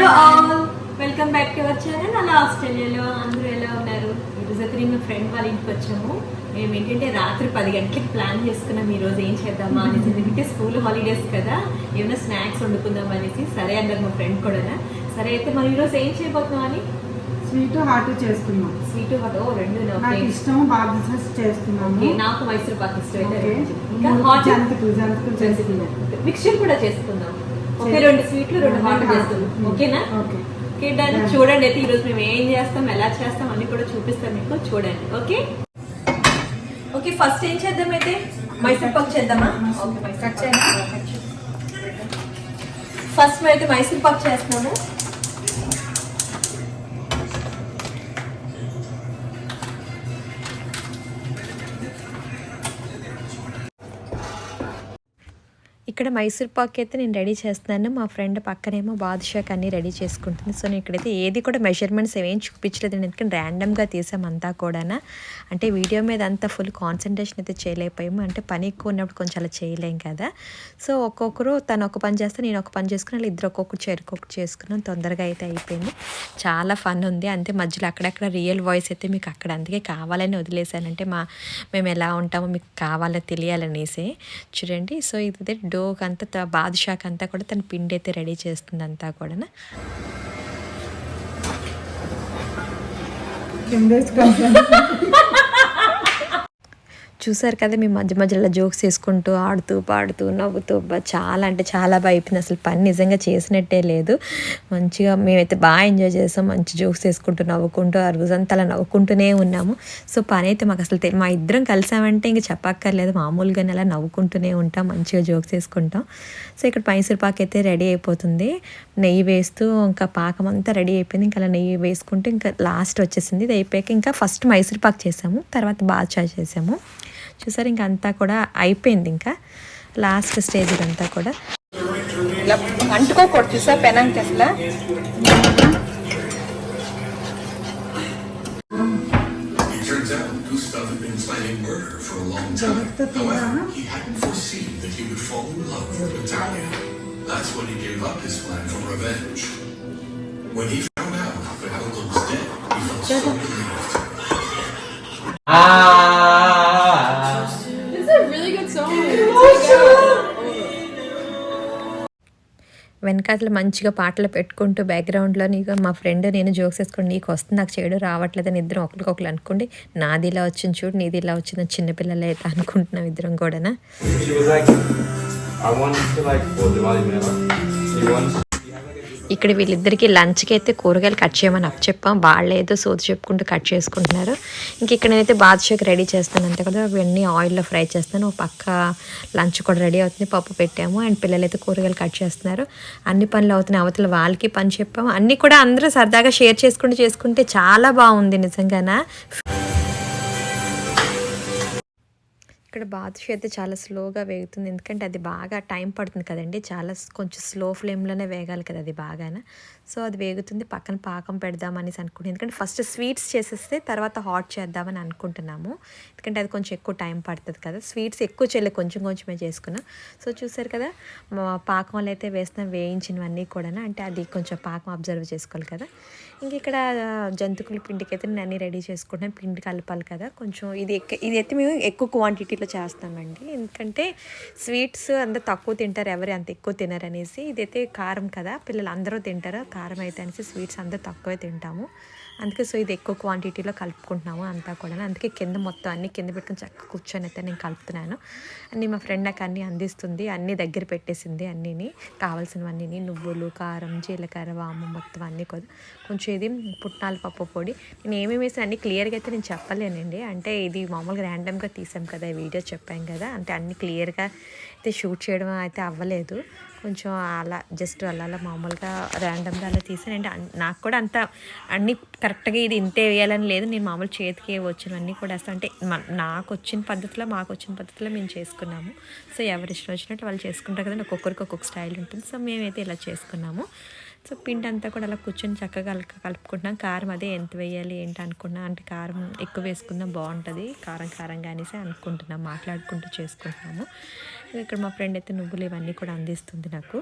Hello all, welcome back to our channel. అలా ఆస్ట్రేలియాలో అందరూ ఎలా ఉన్నారు? ఈరోజైతే నేను మా ఫ్రెండ్ వాళ్ళ ఇంటికి వచ్చాము. మేము ఏంటంటే రాత్రి 10 గంటలకి ప్లాన్ చేసుకున్నాం ఈరోజు ఏం చేద్దామా అనేసి. ఎందుకంటే స్కూల్ హాలిడేస్ కదా, ఏమైనా స్నాక్స్ వండుకుందాం అనేసి. సరే అన్నారు మా ఫ్రెండ్ కూడా. సరే అయితే మనం ఈరోజు ఏం చేయబోతున్నాం అని స్వీట్ హాట్ చేసుకున్నాం. స్వీట్ హాట్ రెండు నాకు ఇష్టం, బాగా చేసుకున్నాము. నాకు మైసూర్ పాక్ ఇష్టం. ఇంకా హాట్ జంతికలు మిక్చర్ కూడా చేసుకుందాం. ఓకే, 2 స్వీట్లు 2 హాట్ చేస్తాం. ఓకేనా? ఓకే. చూడండి అయితే ఈరోజు మేము ఏం చేస్తాం, ఎలా చేస్తాం అన్ని కూడా చూపిస్తాం మీకు. చూడండి. ఓకే ఓకే, ఫస్ట్ ఏం చేద్దాం అయితే మైసూర్ పాక్ చేద్దామా? ఫస్ట్ మేము అయితే మైసూర్ పాక్ చేస్తున్నాము. ఇక్కడ మైసూర్ పాక్ అయితే నేను రెడీ చేస్తున్నాను. మా ఫ్రెండ్ పక్కనేమో బాదుషాకి అన్నీ రెడీ చేసుకుంటుంది. సో నేను ఇక్కడైతే ఏది కూడా మెజర్మెంట్స్ ఏం చూపించలేదు, ఎందుకంటే ర్యాండమ్గా తీసామంతా కూడా. అంటే వీడియో మీద అంతా ఫుల్ కాన్సన్ట్రేషన్ అయితే చేయలేకపోయాము. అంటే పని ఎక్కువ ఉన్నప్పుడు కొంచెం అలా చేయలేం కదా. సో ఒక్కొక్కరు తను ఒక పని చేస్తే నేను ఒక పని చేసుకుని అలా ఇద్దరు ఒక్కొక్కటి చేసుకున్నాం. తొందరగా అయితే అయిపోయింది. చాలా ఫన్ ఉంది. అంతే మధ్యలో అక్కడక్కడ రియల్ వాయిస్ అయితే మీకు అక్కడ అందుకే కావాలని వదిలేసానంటే మేము ఎలా ఉంటామో మీకు కావాలో తెలియాలనేసి. చూడండి. సో ఇది డోక్ అంతా బాదుషాక్ అంతా కూడా తన పిండి అయితే రెడీ చేస్తుంది అంతా కూడా. చూసారు కదా, మేము మధ్య మధ్యలో జోక్స్ వేసుకుంటూ ఆడుతూ పాడుతూ నవ్వుతూ చాలా అంటే చాలా బాగా అయిపోయింది. అసలు పని నిజంగా చేసినట్టే లేదు. మంచిగా మేమైతే బాగా ఎంజాయ్ చేసాం. మంచి జోక్స్ వేసుకుంటూ నవ్వుకుంటూ ఆ రోజంతా అలా నవ్వుకుంటూనే ఉన్నాము. సో పని అయితే మాకు అసలు మా ఇద్దరం కలిసామంటే ఇంక చెప్పక్కర్లేదు, మామూలుగానే అలా నవ్వుకుంటూనే ఉంటాం, మంచిగా జోక్స్ వేసుకుంటాం. సో ఇక్కడ మైసూర్ పాక్ అయితే రెడీ అయిపోతుంది. నెయ్యి వేస్తూ ఇంకా పాకం అంతా రెడీ అయిపోయింది. ఇంకా అలా నెయ్యి వేసుకుంటూ ఇంకా లాస్ట్ వచ్చేసింది. ఇది అయిపోయాక ఇంకా ఫస్ట్ మైసూర్ పాక్ చేసాము, తర్వాత బాదుషా చేసాము. చూసారు, ఇంకా అంతా కూడా అయిపోయింది. ఇంకా లాస్ట్ స్టేజ్ ఇదంతా కూడా ఇలా అంటుకోకూడదు. చూసా పెనంకి అసలు వెనకాతలు మంచిగా పాటలు పెట్టుకుంటూ బ్యాక్గ్రౌండ్లో నీకు మా ఫ్రెండ్ నేను జోక్స్ వేసుకోండి, నీకు వస్తుంది నాకు చేయడం రావట్లేదని ఇద్దరం ఒకరికొకరు అనుకోండి. నాది ఇలా వచ్చింది చూడు, నీది ఇలా వచ్చింది, చిన్నపిల్లలు అయితే అనుకుంటున్నాం ఇద్దరం కూడా. ఇక్కడ వీళ్ళిద్దరికీ లంచ్కి అయితే కూరగాయలు కట్ చేయమని చెప్పాం. వాళ్ళు ఏదో సోది చెప్పుకుంటూ కట్ చేసుకుంటున్నారు. ఇంక ఇక్కడ నేనైతే బాదుషాకి రెడీ చేస్తాను అంతే కదా, అవన్నీ ఆయిల్లో ఫ్రై చేస్తాను. ఒక పక్క లంచ్ కూడా రెడీ అవుతుంది, పప్పు పెట్టాము. అండ్ పిల్లలు అయితే కూరగాయలు కట్ చేస్తున్నారు. అన్ని పనులు అవుతున్నాయి. అవతల వాళ్ళకి పని చెప్పాము. అన్నీ కూడా అందరూ సరదాగా షేర్ చేసుకుంటే చాలా బాగుంది నిజంగానా. ఇక్కడ బాదుషా అయితే చాలా స్లోగా వేగుతుంది, ఎందుకంటే అది బాగా టైం పడుతుంది కదండి. చాలా కొంచెం స్లో ఫ్లేమ్లోనే వేగాలి కదా అది బాగానే. సో అది వేగుతుంది. పక్కన పాకం పెడదామనేసి అనుకుంటున్నాను, ఎందుకంటే ఫస్ట్ స్వీట్స్ చేసేస్తే తర్వాత హాట్ చేద్దామని అనుకుంటున్నాము. ఎందుకంటే అది కొంచెం ఎక్కువ టైం పడుతుంది కదా. స్వీట్స్ ఎక్కువ చేయలేదు, కొంచెమే చేసుకున్నాం. సో చూసారు కదా, పాకంలో అయితే వేస్తున్నాం వేయించినవన్నీ కూడా. అంటే అది కొంచెం పాకం అబ్జర్వ్ చేసుకోవాలి కదా. ఇంక ఇక్కడ జంతికల పిండికి అయితే నేను అన్నీ రెడీ చేసుకుంటున్నాను. పిండి కలపాలి కదా కొంచెం. ఇది అయితే మేము ఎక్కువ క్వాంటిటీలో చేస్తామండి, ఎందుకంటే స్వీట్స్ అందరూ తక్కువ తింటారు, ఎవరు అంత ఎక్కువ తినరు అనేసి. ఇదైతే కారం కదా, పిల్లలు అందరూ తింటారు కారం అయితే అనేసి స్వీట్స్ అందరూ తక్కువే తింటాము. అందుకే సో ఇది ఎక్కువ క్వాంటిటీలో కలుపుకుంటున్నాము అంతా కూడా. అందుకే కింద మొత్తం అన్నీ కింద పెట్టుకుని చక్కగా కూర్చొని అయితే నేను కలుపుతున్నాను. అన్నీ మా ఫ్రెండ్ నాకు అన్నీ అందిస్తుంది, అన్నీ దగ్గర పెట్టేసింది. అన్నీని కావాల్సినవన్నీ నువ్వులు, కారం, జీలకర్ర, వాము మొత్తం అన్నీ కొంచెం ఇది పుట్నాల పప్పు పొడి. నేను ఏమేమి వేసిన అన్నీ క్లియర్గా అయితే నేను చెప్పలేనండి, అంటే ఇది మామూలుగా ర్యాండమ్గా తీసాం కదా, వీడియో చెప్పాం కదా, అంటే అన్నీ క్లియర్గా అయితే షూట్ చేయడం అయితే అవ్వలేదు. కొంచెం అలా జస్ట్ అలా మామూలుగా ర్యాండమ్గా అలా తీసాను. అంటే నాకు కూడా అంత అన్నీ కరెక్ట్గా ఇది ఇంతే వేయాలని లేదు, నేను మామూలు చేతికి వచ్చినవన్నీ కూడా వేస్తాను. అంటే నాకు వచ్చిన పద్ధతిలో మాకు వచ్చిన పద్ధతిలో మేము చేసుకున్నాము. సో ఎవరు ఇష్టం వచ్చినట్టు వాళ్ళు చేసుకుంటారు కదండి, ఒక్కొక్కరికి ఒక్కొక్క స్టైల్ ఉంటుంది. సో మేమైతే ఇలా చేసుకున్నాము. సో పిండి అంతా కూడా అలా కూర్చొని చక్కగా కలుపుకుంటున్నాం. కారం అదే ఎంత వేయాలి ఏంటి అనుకున్నా, అంటే కారం ఎక్కువ వేసుకుందాం బాగుంటుంది కారంగా అనేసి అనుకుంటున్నాం, మాట్లాడుకుంటూ చేసుకుంటున్నాము. ఇక్కడ మా ఫ్రెండ్ అయితే నువ్వులు ఇవన్నీ కూడా అందిస్తుంది నాకు.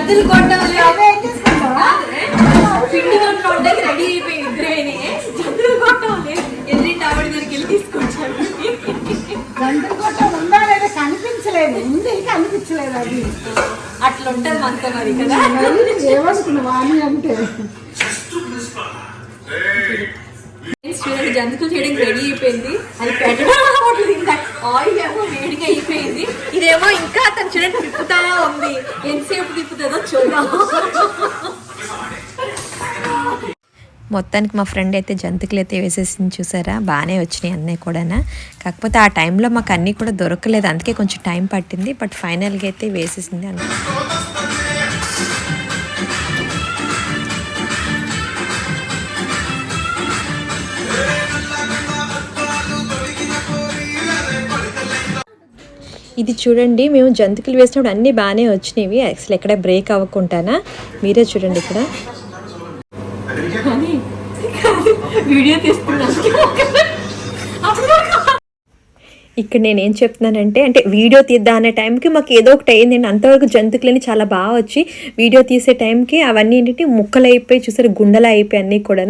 జంతులు కొట్టాలి అవే చేసుకుంటావా? పిండి వంటలు ఉండేది రెడీ అయిపోయి ఇద్దరేనే జంతులు కొట్టాలి ఎదురింటి ఆవిడ దగ్గరికి వెళ్ళి తీసుకొచ్చాడు గంటలు కొట్ట ఉందా లేదా కనిపించలేదు, ఉంది కనిపించలేదు. అది అట్లా ఉంటుంది మనతో మరి కదా. ఏమనుకున్నావా అని అంటే చూడండి జంతుకులు చేయడానికి రెడీ అయిపోయింది. అది పెట్టడం ఇంకా ఆయిల్ ఏమో వేడిగా అయిపోయింది. ఇదేమో ఇంకా తను చూడండి తిప్పుతా ఉంది. ఎంతసేపు తిప్పుతుందో చూద్దాం. మొత్తానికి మా ఫ్రెండ్ అయితే జంతికలు అయితే వేసేసింది చూసారా, బాగానే వచ్చినాయి అన్నీ కూడా. కాకపోతే ఆ టైంలో మాకు అన్నీ కూడా దొరకలేదు, అందుకే కొంచెం టైం పట్టింది. బట్ ఫైనల్గా అయితే వేసేసింది అన్న. ఇది చూడండి, మేము జంతికలు వేసినప్పుడు అన్నీ బాగానే వచ్చినాయి, అసలు ఎక్కడ బ్రేక్ అవ్వకుండానా. మీరే చూడండి ఇక్కడ వీడియో తీస్తున్నాను. ఇక్కడ నేను ఏం చెప్తున్నానంటే, అంటే వీడియో తీద్దాం అనే టైంకి మాకు ఏదో ఒకటి అయిందండి. అంతవరకు జంతుకులని చాలా బాగా వచ్చి వీడియో తీసే టైంకి అవన్నీ ఏంటంటే ముక్కలు అయిపోయి చూసారు, గుండెలు అయిపోయి అన్నీ కూడా.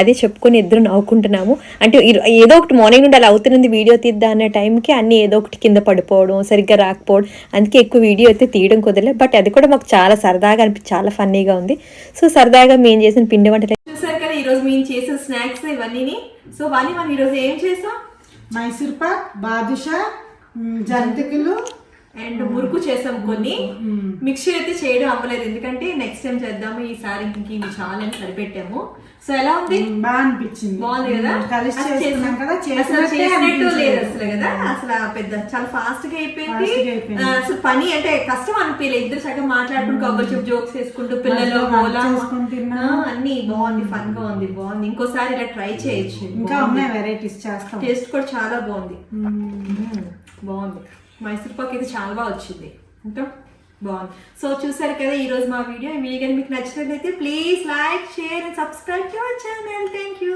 అదే చెప్పుకొని ఇద్దరు నవ్వుకుంటున్నాము. అంటే ఏదో ఒకటి మార్నింగ్ నుండి అలా అవుతుంది, వీడియో తీద్దాం అనే టైంకి అన్నీ ఏదో ఒకటి కింద పడిపోవడం, సరిగ్గా రాకపోవడం, అందుకే ఎక్కువ వీడియో అయితే తీయడం కుదరలేదు. బట్ అది కూడా మాకు చాలా సరదాగా అనిపించి చాలా ఫన్నీగా ఉంది. సో సరదాగా మేము చేసిన పిండి వంటలు చూసారు కదా. ఈరోజు మేము చేసిన స్నాక్స్ ఇవన్నీ. సో వాణి మనం ఈరోజు ఏం చేసాం? మైసూర్ పాక్, బాదుషా, జంతికలు అండ్ మురుకు చేసాం. కొన్ని మిక్చర్ అయితే చేయడం అవ్వలేదు, ఎందుకంటే నెక్స్ట్ టైం చేద్దాము, ఈసారి ఇంక ఇవి చాలా అని సరిపెట్టాము. సో ఎలా ఉంది? బాగా అనిపించింది, బాగుంది కదా. కలిసి చేస్తున్నాం కదా, చేసినట్టు లేదు అసలు కదా. అసలు పెద్ద చాలా ఫాస్ట్ గా అయిపోయింది. అసలు పని అంటే కష్టం అనిపించలేదు. ఇద్దరు సగం మాట్లాడుకుంటూ కబుర్లు చెప్పు, జోక్స్ వేసుకుంటూ పిల్లలు అన్ని బాగుంది, ఫన్ గా ఉంది, బాగుంది. ఇంకోసారి ఇలా ట్రై చేయొచ్చు, ఇంకా ఉన్నాయి వెరైటీస్ చేస్తాం. టేస్ట్ కూడా చాలా బాగుంది, బాగుంది. మైసూర్ పాక్ అయితే చాలా బాగా వచ్చింది, ఇంకా బాగుంది. సో చూసారు కదా ఈ రోజు మా వీడియో. మీకు నచ్చినట్లయితే please like, share and subscribe to our channel. Thank you.